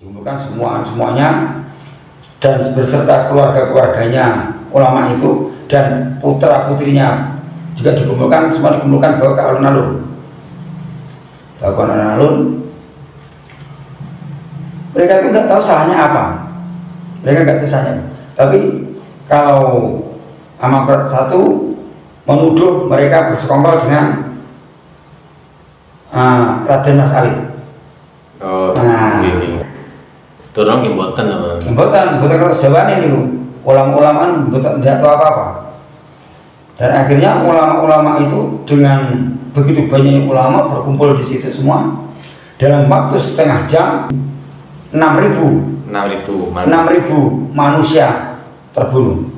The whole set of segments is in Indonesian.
dikumpulkan semuanya dan beserta keluarga-keluarganya ulama itu dan putra putrinya juga dikumpulkan, semua dikumpulkan bawa ke alun-alun. Mereka itu nggak tahu salahnya apa, mereka nggak tahu salahnya. Tapi kalau Amakrat satu menuduh mereka bersekongkol dengan Raden Mas Alit. Turun imbotan apa? Imbotan kalau Jawa ini ulama-ulama tidak tahu apa-apa. Dan akhirnya ulama-ulama itu dengan begitu banyak ulama berkumpul di situ semua dalam waktu setengah jam 6.000 manusia terbunuh.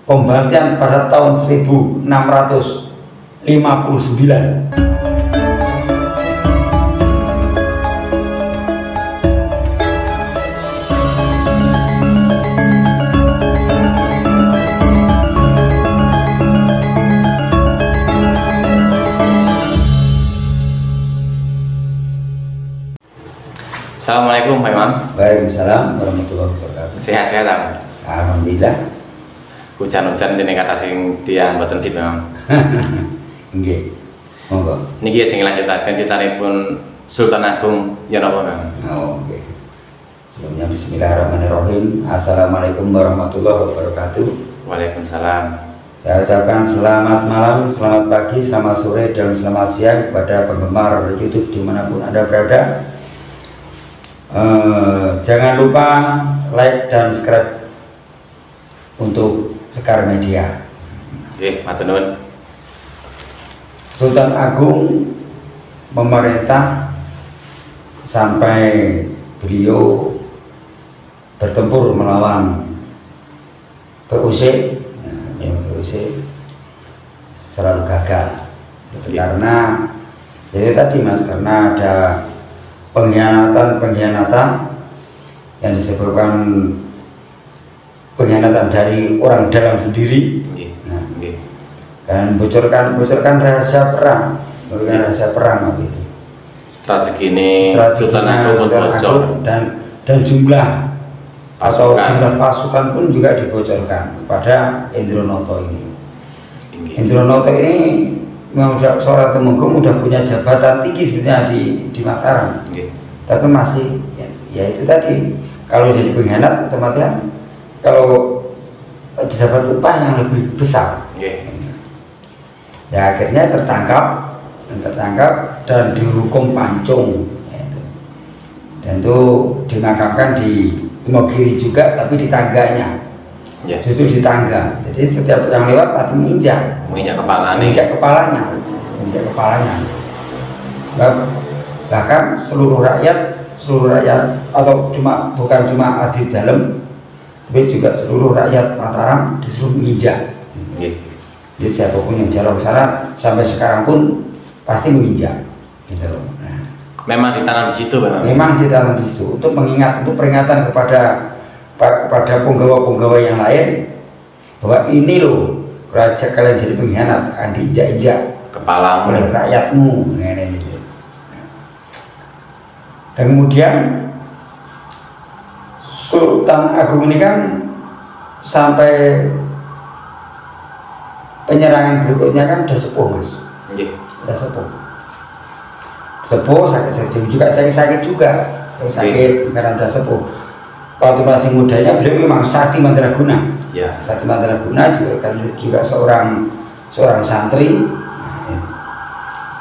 Pembantian pada tahun 1659. Assalamualaikum Pak Imam. Waalaikumsalam warahmatullahi wabarakatuh. Sehat-sehat Am? Alhamdulillah. Hujan-hujan jenenge kata sing tiyang mboten fit Mam. Nggih. Monggo. Niki sing lanjutaken critanipun Sultan Agung ya napa Mam? Oh, nggih. Sebelumnya bismillahirrahmanirrahim. Assalamualaikum warahmatullahi wabarakatuh. Waalaikumsalam. Saya ucapkan selamat malam, selamat pagi, selamat sore, dan selamat siang kepada penggemar YouTube dimanapun Anda berada. Jangan lupa like dan subscribe untuk Sekar Media. Oke, matur nuwun. Sultan Agung memerintah sampai beliau bertempur melawan VOC, selalu gagal. Karena jadi tadi Mas, karena ada pengkhianatan yang disebabkan pengkhianatan dari orang dalam sendiri. Dan bocorkan rahasia perang, waktu itu. Strategi ini Sultan Agung bocor dan jumlah pasukan pun juga dibocorkan kepada Indronoto ini. Indronoto ini memang seorang Temenggung udah punya jabatan tinggi sebenarnya di Mataram. Tapi masih ya itu tadi, kalau jadi pengkhianat otomatis kalau didapat upah yang lebih besar. Ya akhirnya tertangkap dan dihukum pancung dan itu dimakamkan di Imogiri juga, tapi di tangganya. Justru di tangga, jadi setiap yang lewat pasti menginjak kepalanya. Bahkan seluruh rakyat atau bukan cuma Adi Dalem, tapi juga seluruh rakyat Mataram disuruh menginjak. Jadi siapapun yang jalan ke sana sampai sekarang pun pasti menginjak. Gitu. Nah, memang ditanam di situ, memang ditanam di situ untuk mengingat, untuk peringatan kepada penggawa-penggawa yang lain bahwa ini loh, raja kalian jadi pengkhianat akan diinjak-injak kepala oleh rakyatmu. Gitu. Dan kemudian Sultan Agung ini kan sampai penyerangan berikutnya kan udah sepuh Mas. Udah sepuh sakit juga, sakit karena udah sepuh. Waktu masih mudanya beliau memang Sakti Mandraguna. Sakti Mandraguna juga seorang santri.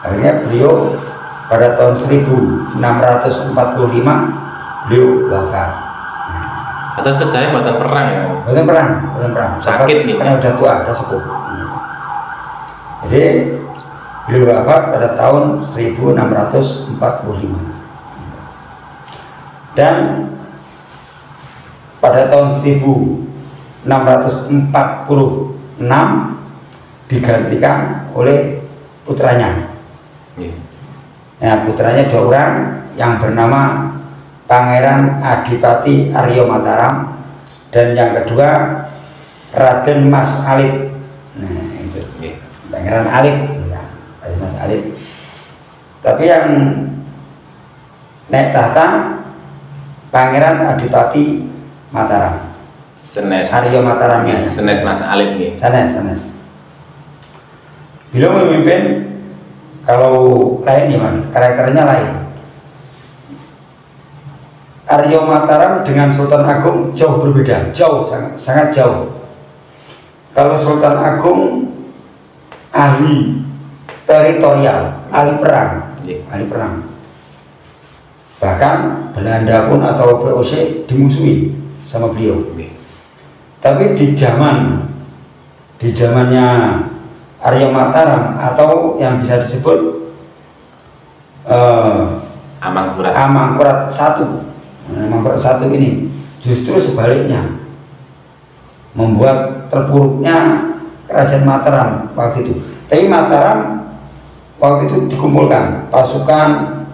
Akhirnya beliau pada tahun 1645 beliau wafat. Atas percaya buatan perang ya? Buatan perang. Sakit nih. Karena udah tua, udah sepuh. Jadi beliau wafat pada tahun 1645. Dan pada tahun 1646 digantikan oleh putranya. Nah, putranya dua orang yang bernama Pangeran Adipati Aryo Mataram dan yang kedua Raden Mas Alit. Nah, itu Pangeran Alit, Raden Mas Alit. Tapi yang naik tahta Pangeran Adipati Mataram. Senes. Arya Mataram ya. Senes Mas Alit nih. Sanes. Beliau memimpin, kalau lain gimana? Karakternya lain. Arya Mataram dengan Sultan Agung jauh berbeda, sangat jauh. Kalau Sultan Agung ahli teritorial, ahli perang. Bahkan Belanda pun atau VOC dimusuhi sama beliau. Tapi di zamannya Arya Mataram atau yang bisa disebut Amangkurat I ini justru sebaliknya membuat terpuruknya Kerajaan Mataram waktu itu. Tapi Mataram waktu itu dikumpulkan pasukan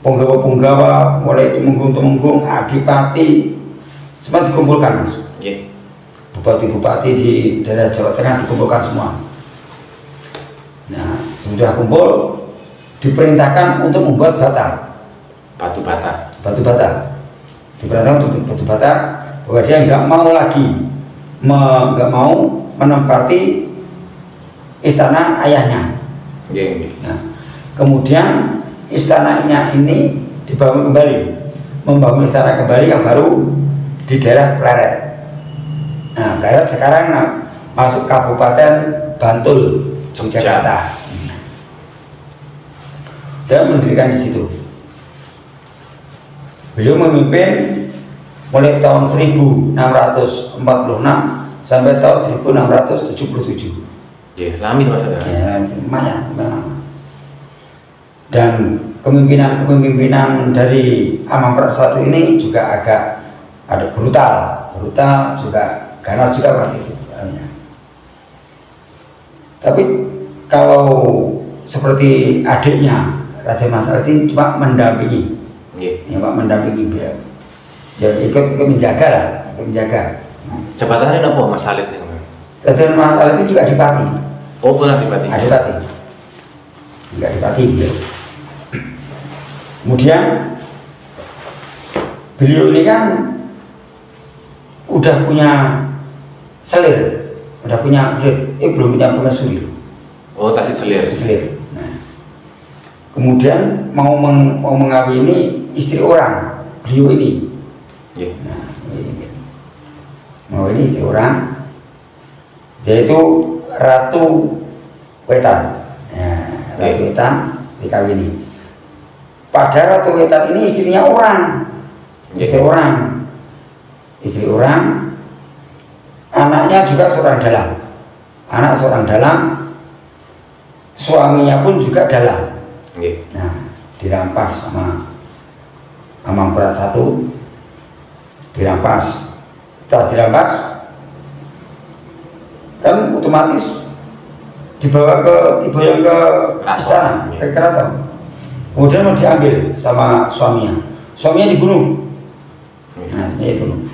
punggawa-punggawa, mulai Tumenggung, Adipati, semua dikumpulkan, Mas. Bupati-bupati di daerah Jawa Tengah dikumpulkan semua. Nah, sudah kumpul, diperintahkan untuk membuat batu bata. Diperintahkan untuk batu bata, bahwa dia nggak mau menempati istana ayahnya. Nah, kemudian istananya ini dibangun kembali, membangun istana kembali yang baru di daerah Pleret. Nah, Pleret sekarang masuk Kabupaten Bantul, Yogyakarta. Dan mendirikan di situ. Beliau memimpin mulai tahun 1646 sampai tahun 1677. Lama Mas. Lumayan. Dan kepemimpinan dari Amangkurat I ini juga agak ada brutal juga, ganas juga waktu itu. Tapi kalau seperti adiknya Raden Mas Alit ini cuma mendampingi, mendampingi beliau, ya ikut menjaga. Jabatannya apa Mas Alit? Raden Mas Alit ini juga adipati. Oh, pun adipati. Juga adipati beliau. Kemudian beliau ini kan udah punya selir, belum punya permaisuri. Oh, Tasik Selir. Nah, kemudian mau mengawini istri orang beliau ini. Nah, mau ini istri orang, yaitu Ratu Wetan. Ratu Wetan dikawini. Pada Ratu Wetan ini istrinya orang, istri orang, anaknya juga seorang dalang, suaminya pun juga dalang. Nah, dirampas sama Amangkurat I, dirampas. Setelah dirampas, kan otomatis diboyong ke istana, ke keraton. Kemudian mau diambil sama suaminya dibunuh. Nah, ini dibunuh.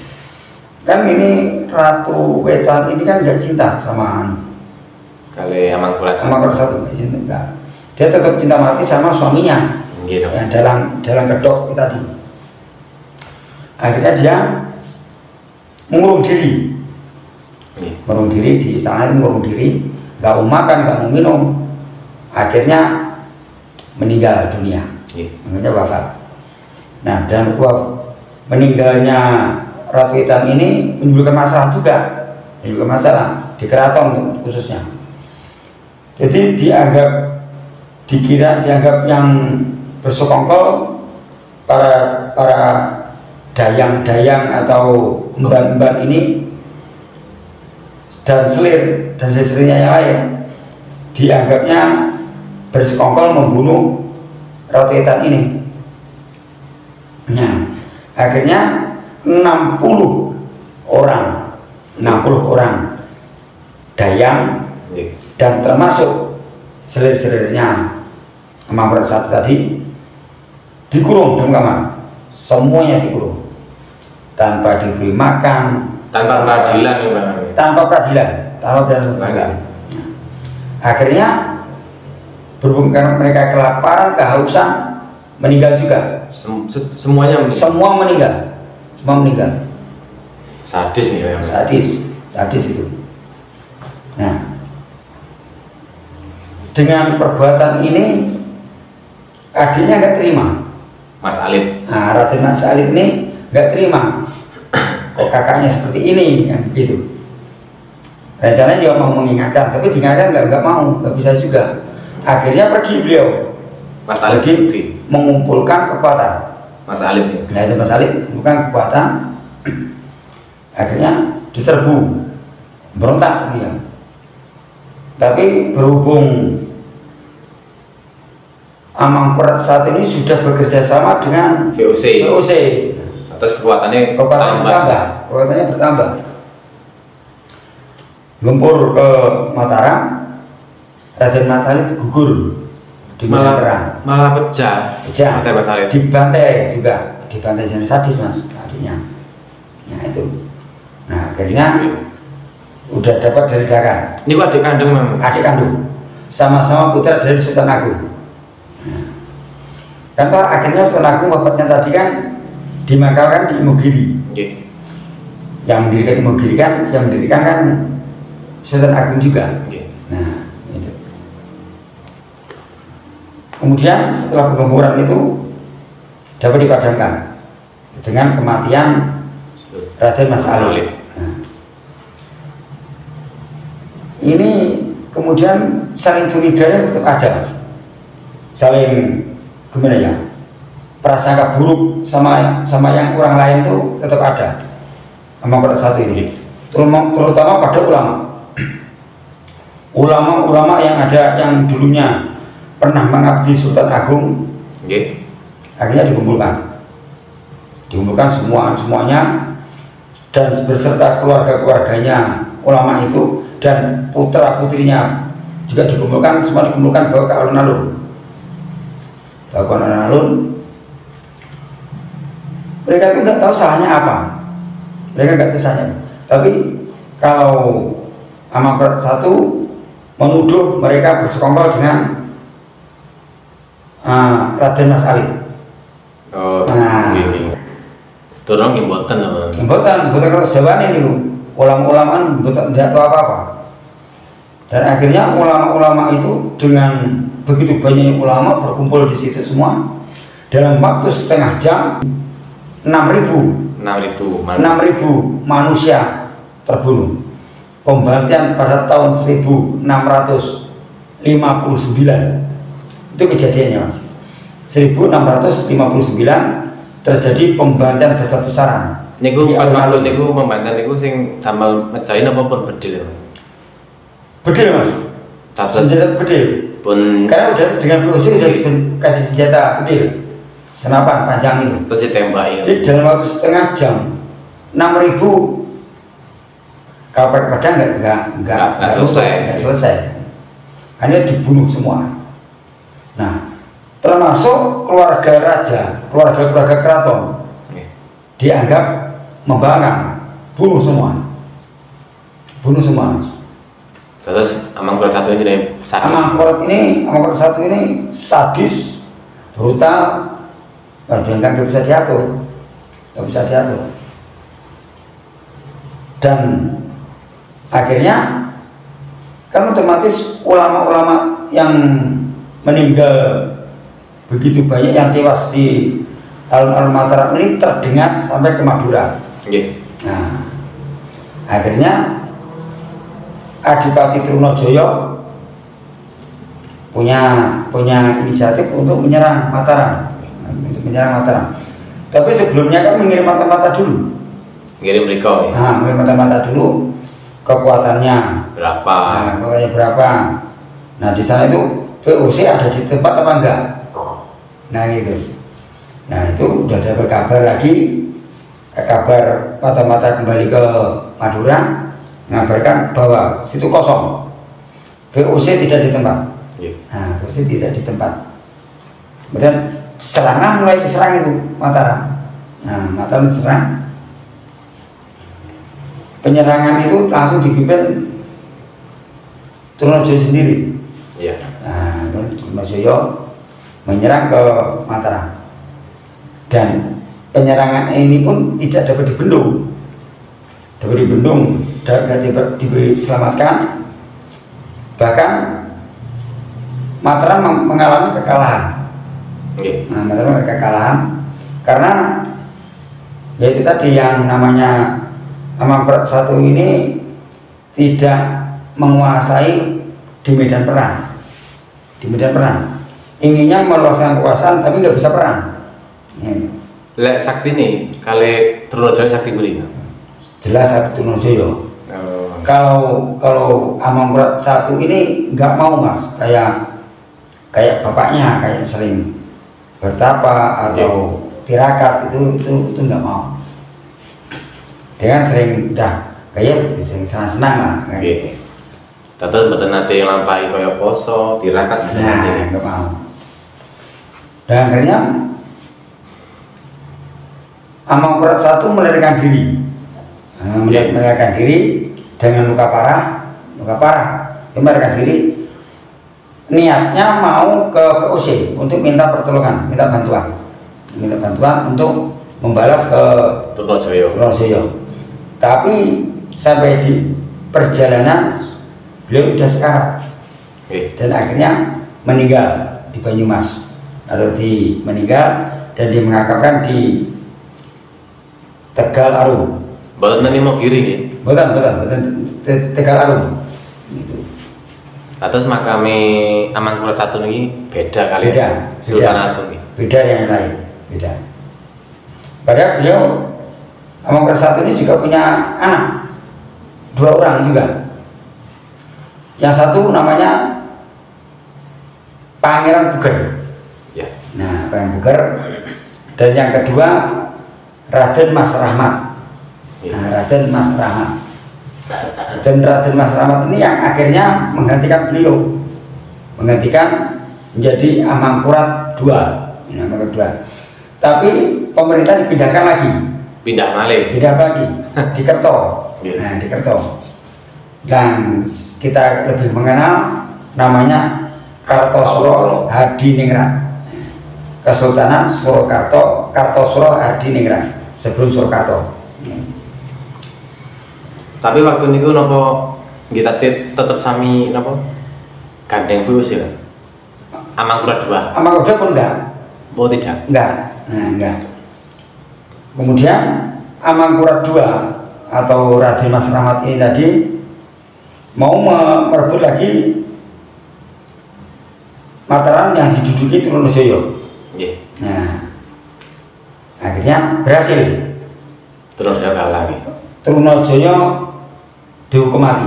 Kan ini Ratu Wetan ini kan nggak cinta sama kali Amangkurat I, enggak. Dia tetap cinta mati sama suaminya, yang dalang kedok tadi. Akhirnya dia mengurung diri di istana, nggak mau makan, nggak mau minum. Akhirnya meninggal dunia, akhirnya wafat. Nah, dan meninggalnya Ratu Wetan ini menimbulkan masalah di keraton khususnya. Jadi dianggap yang bersekongkol para dayang atau emban ini dan selir-selirnya yang lain, dianggapnya bersekongkol membunuh Ratu Wetan ini. Nah, akhirnya 60 orang dayang dan termasuk selir-selirnya Amangkurat I tadi dikurung dalam kamar. Semuanya dikurung tanpa diberi makan, tanpa peradilan. Akhirnya berhubung karena mereka kelaparan, kehausan, meninggal juga. Semua meninggal. semua meninggal. Sadis nih ya. Sadis itu. Nah, dengan perbuatan ini adiknya nggak terima. Mas Alit. Nah, Raden Mas Alit ini nggak terima. Kok kakaknya seperti ini kan begitu. Rencananya juga mau mengingatkan, tapi diingatkan nggak mau, nggak bisa juga. Akhirnya pergi beliau. Mas Alit pergi mengumpulkan kekuatan. Mas Alit. Nah itu Mas Alit mengumpulkan kekuatan. Akhirnya diserbu, berontak dia. Tapi berhubung Amangkurat saat ini sudah bekerja sama dengan VOC. Atas kekuatannya bertambah. Gempur ke Mataram, Raden Mas Alit gugur di medan perang. Malah pecah. Mas Alit. Dibantai juga, dibantai dengan sadis Mas adiknya. Nah itu. Nah akhirnya udah dapat dari Dakan. Ini adik kandung memang. Adik kandung, sama-sama putra dari Sultan Agung. Kan akhirnya Sultan Agung wafatnya tadi kan dimakamkan di Imogiri. Yang mendirikan kan Sultan Agung juga. Nah itu. Kemudian setelah penggemburan itu dapat dipadamkan dengan kematian Raden Mas Alit. Nah, ini kemudian saling curiganya tetap ada, saling gimana ya, prasangka buruk sama yang orang lain itu tetap ada. Amangkurat satu ini, terutama pada ulama yang ada yang dulunya pernah mengabdi Sultan Agung, akhirnya dikumpulkan semuanya dan beserta keluarganya ulama itu dan putra putrinya juga dikumpulkan, semua dikumpulkan bawa ke alun-alun. Mereka itu nggak tahu salahnya apa, tapi kalau Amangkurat satu menuduh mereka bersekongkol dengan Raden Mas Alit. Turun imbotan apa? Imbotan kalau Jawa ini ulama-ulama tidak tahu apa-apa. Dan akhirnya ulama-ulama itu dengan begitu banyak ulama berkumpul di situ semua dalam waktu setengah jam 6.000 manusia terbunuh. Pembantian pada tahun 1659 itu kejadiannya, Mas. 1659 terjadi pembantian besar-besaran. Niku pas maklum niku pembantian niku sing damel mejahin apa pun bedil. Bedil, Mas. Senjata bedil. Pun karena udah dengan VOC sudah kasih senjata bedil. Senapan panjang itu. Terus ditembaki. Jadi dalam waktu setengah jam 6.000 kapal pedang nggak selesai. Hanya dibunuh semua. Nah, termasuk keluarga raja, keluarga keraton, dianggap membangkang, bunuh semua. Terus Amangkurat satu ini sadis. Amangkurat satu ini sadis, brutal, dan nggak bisa diatur, Dan akhirnya kan otomatis ulama-ulama yang meninggal begitu banyak, yang tewas di alun-alun Mataram ini terdengar sampai ke Madura. Nah, akhirnya Adipati Trunojoyo punya inisiatif untuk menyerang Mataram. Tapi sebelumnya kan mengirim mata-mata dulu. Mengirim mata-mata dulu, kekuatannya berapa. Nah di sana itu VOC ada di tempat apa enggak? Nah itu udah dapat kabar lagi, mata-mata kembali ke Madura, mengabarkan bahwa situ kosong, VOC tidak di tempat. Nah VOC tidak di tempat. Kemudian serangan mulai diserang itu Mataram. Nah Mataram diserang. Penyerangan itu langsung dipimpin Trunojoyo sendiri. Nah, Trunojoyo menyerang ke Mataram dan penyerangan ini pun tidak dapat dibendung, dapat diselamatkan. Bahkan Mataram mengalami kekalahan. Nah, Mataram mengalami kekalahan karena yaitu tadi yang namanya Amangkurat I ini tidak menguasai di medan perang. Inginnya meluaskan kekuasaan tapi nggak bisa perang. Lek sakti nih, kali Trunajaya sakti beri. Jelas sakti Trunajaya. Kalau Amangkurat I ini nggak mau mas, kayak bapaknya, kayak sering bertapa atau tirakat itu nggak mau. Dia kan sering udah kayak bisa senang lah. Gitu. Tetap betul nanti lampai kayak poso, tirakat nggak mau. Dan akhirnya Amangkurat I melarikan diri, melarikan diri dengan luka parah, dia melarikan diri. Niatnya mau ke VOC untuk minta pertolongan, minta bantuan untuk membalas ke Trunajaya. Tapi sampai di perjalanan beliau sudah sekarat dan akhirnya meninggal di Banyumas. Lalu meninggal dan dimakamkan di Tegal Arum. Betul nanti mau giring ya? Betul Tegal Arum. Atas makami Amangkurat I ini beda kali. Sultan Agung ya? Beda yang lain, beda. Padahal beliau Amangkurat I ini juga punya anak 2 orang juga. Yang satu namanya Pangeran Buger. Ya. Nah, Pangeran Buger. Dan yang kedua Raden Mas Rahmat. Nah, Raden Mas Rahmat. Dan Raden Mas Rahmat ini yang akhirnya menggantikan beliau, menjadi Amangkurat II. Tapi pemerintah dipindahkan lagi. Pindah lagi di Kerto. Nah, di Kerto. Dan kita lebih mengenal namanya Kartosuro Hadiningrat. Kesultanan Surakarta, Kartosuro Hadiningrat sebelum Surakarta. Tapi waktu itu nopo kita tetap sami nopo gandeng VOC ya? Amangkurat II. Amangkurat II pun enggak. Oh tidak. Enggak. Nah, enggak. Kemudian Amangkurat II atau Raden Mas Rahmat ini tadi mau merebut lagi Mataram yang diduduki Trunajaya. Nah, akhirnya berhasil. Trunajaya kalah lagi. Trunajaya dihukum mati.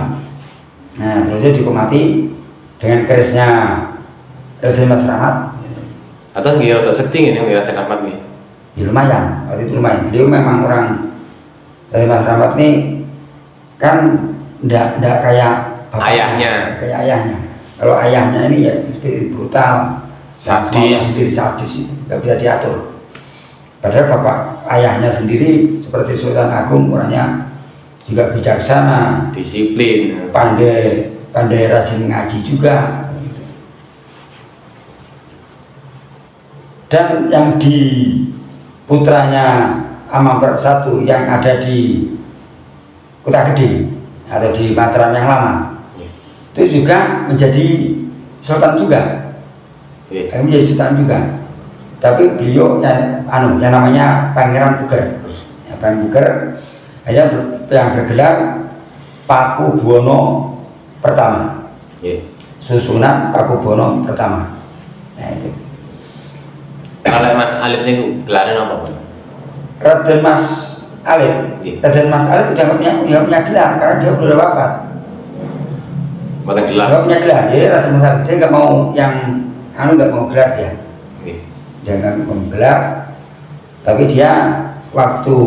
Nah, Trunajaya dihukum mati dengan kerisnya Raden Mas Rahmat. Atas nggih rada sedih ini Raden Rahmat nih. Ya lumayan, waktu itu lumayan. Beliau memang orang Raden Mas Rahmat ini kan ndak kayak ayahnya. Kayak ayahnya. Kalau ayahnya ini ya seperti brutal, sadis itu nggak bisa diatur. Padahal bapak ayahnya sendiri seperti Sultan Agung orangnya juga bijaksana, disiplin, pandai rajin ngaji juga. Dan yang di putranya Amangkurat I yang ada di Kota Gede atau di Mataram yang lama itu juga menjadi sultan juga, menjadi sultan juga. Tapi beliau yang namanya Pangeran Buger, Pangeran Buger hanya yang bergelar Pakubuwono pertama, susunan Pakubuwono pertama. Nah itu. Kalau Mas Alif ini gelarnya apa? Raden Mas Alif, Raden Mas Alif sudah nggak punya gelar karena dia sudah wafat. Masa gelar? Nggak punya gelar, jadi Raden Mas Alif dia nggak mau nggak mau gelar dia. Dia nggak mau gelar, tapi dia waktu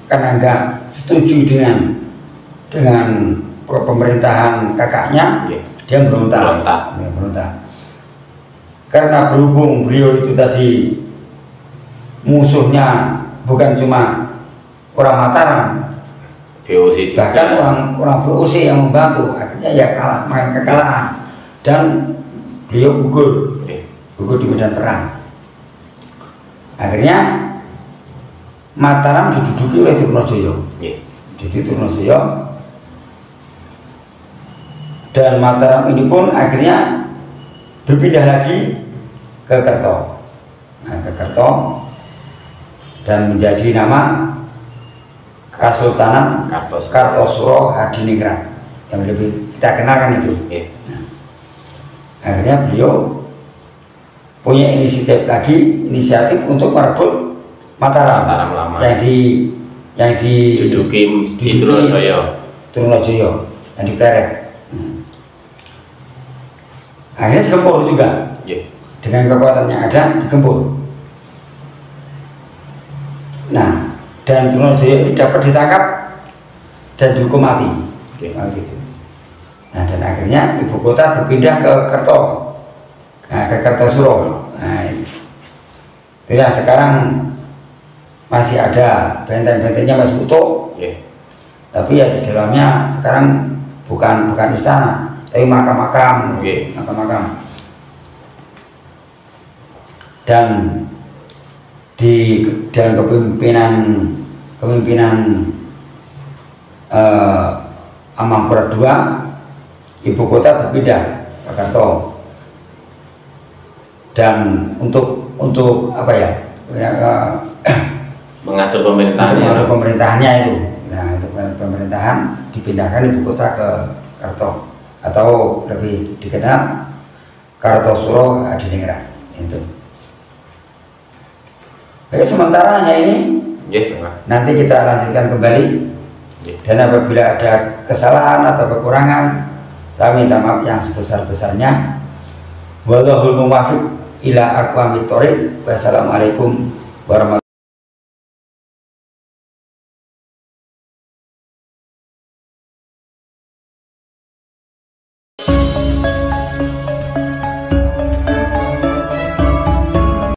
karena nggak setuju dengan pemerintahan kakaknya, dia berontak. Karena berhubung beliau itu tadi musuhnya bukan cuma orang Mataram, VOC juga. bahkan orang VOC yang membantu, akhirnya ya kalah, main kekalahan dan beliau gugur di medan perang. Akhirnya Mataram diduduki oleh Trunojoyo. Jadi Trunojoyo, dan Mataram ini pun akhirnya berpindah lagi ke Kerto. Nah, ke Kerto dan menjadi nama Kasultanan Kartosuro Hadiningrat yang lebih kita kenalkan itu. Nah, akhirnya beliau punya inisiatif untuk merebut Mataram yang diduduki di Trunojoyo yang di Pleret. Akhirnya digempur juga. Dengan kekuatan yang ada digempur. Nah, dan Trunojoyo ini dapat ditangkap dan dihukum mati. Nah, dan akhirnya ibu kota berpindah ke Kerto, ke Kartosuro. Nah, itu yang sekarang masih ada, benteng-bentengnya masih utuh. Tapi ya di dalamnya sekarang bukan istana, tapi makam-makam. Makam-makam. Dan di dalam kepemimpinan Amangkurat II, ibu kota berpindah ke Kerto. Dan untuk apa ya? Mengatur pemerintahannya itu. Nah, untuk pemerintahan dipindahkan ibu kota ke Kerto atau lebih dikenal Kartosuro Hadiningrat itu. Oke, sementara hanya ini. Nanti kita lanjutkan kembali. Dan apabila ada kesalahan atau kekurangan, saya minta maaf yang sebesar-besarnya. Wallahul muwaffiq ila aqwamit thoriq. Wassalamualaikum warahmatullahi wabarakatuh.